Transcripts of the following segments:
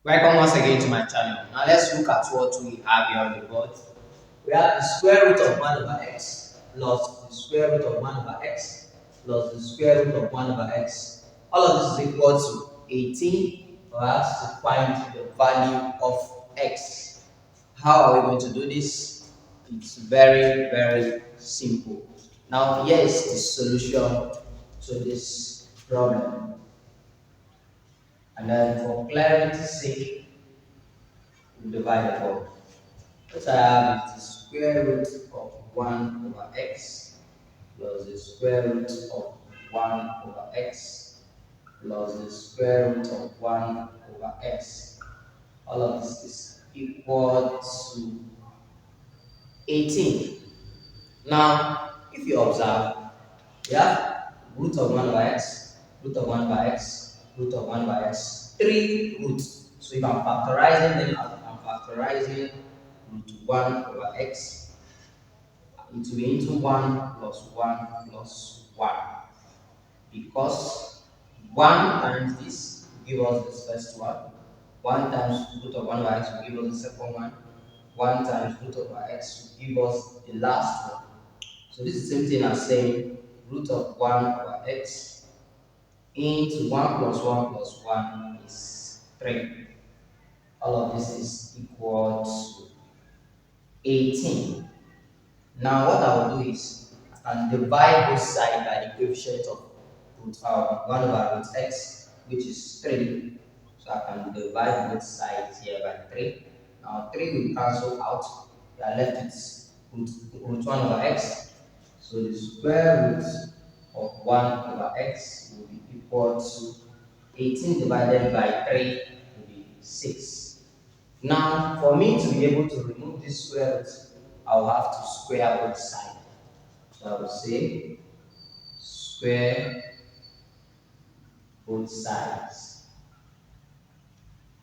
Welcome once again to my channel. Now let's look at what we have here on the board. We have the square root of 1 over x plus the square root of 1 over x plus the square root of 1 over x. All of this is equal to 18. We have to find the value of x. How are we going to do this? It's very simple. Now here is the solution to this problem. And then for clarity's sake, we divide the board. What I have is the square root of 1 over x plus the square root of 1 over x plus the square root of 1 over x. All of this is equal to 18. Now, if you observe, we have root of 1 over x, root of 1 over x, root of 1 over x, 3 roots. So if I'm factorizing them, I'm factorizing root 1 over x, it will be into 1 plus 1 plus 1. Because 1 times this will give us this first one, 1 times root of 1 over x will give us the second one, 1 times root over x will give us the last one. So this is the same thing as saying root of 1 over x into 1 plus 1 plus 1 is 3. All of this is equal to 18. Now what I will do is I can divide both sides by the coefficient of root 1 over root x, which is 3. So I can divide both sides here by 3. Now 3 will cancel out. We are left with root 1 over x. So the square root of 1 over x will be equal to 18 divided by 3 will be 6. Now, for me to be able to remove this square root, I will have to square both sides. So I will say square both sides.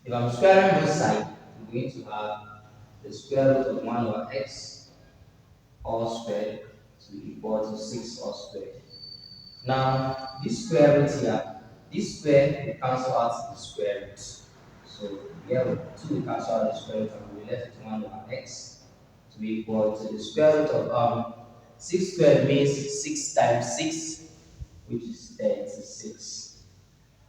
If I'm squaring both sides, I'm going to have the square root of 1 over x all squared to be equal to 6 all squared. Now, this square root here, this square will cancel out the square root. So here 2 will cancel out the square root and we left with 1 over x to be equal to the square root of 6 squared means 6 times 6, which is 36.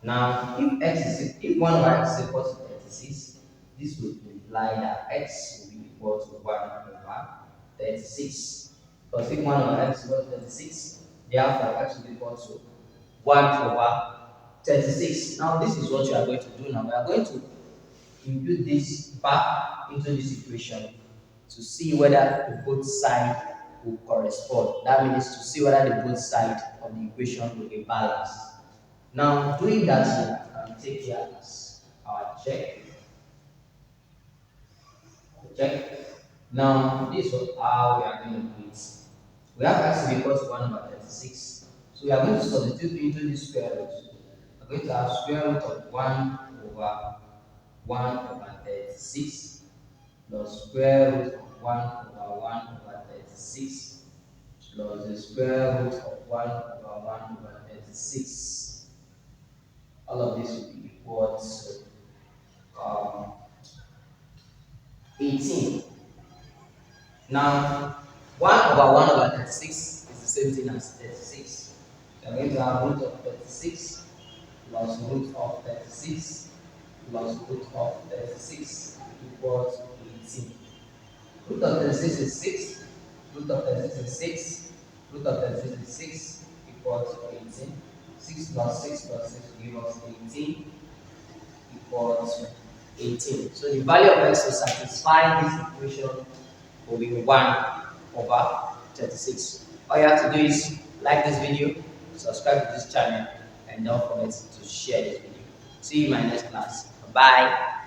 Now, if 1 over x is equal to 36, this would imply that x will be equal to 1 over 36. Because if 1 over x is equal to 36, therefore x will be equal to 1 over 36. Now, this is what you are going to do now. We are going to impute this back into this equation to see whether the both sides will correspond. That means to see whether the both sides of the equation will be balanced. Now, doing that here, I can take here as our check. Now, this is how we are going to do it. We have x equal to 1 over 36. So we are going to substitute into this square root. We are going to have square root of 1 over 1 over 36 plus square root of 1 over 1 over 36 plus the square root of 1 over 1 over 36. All of this will be equal to 18. Now, 1 over 1 over 36 is the same thing as 36. So we are going to have root of 36 plus root of 36 plus root of 36 equals 18. Root of 36 is 6. Root of 36 is 6. Root of 36 is 6 equals 18. 6 plus 6 plus 6 will give us 18 equals 18. So the value of x to satisfy this equation will be 1 over 36. All you have to do is like this video, subscribe to this channel, and don't forget to share this video. See you in my next class. Bye.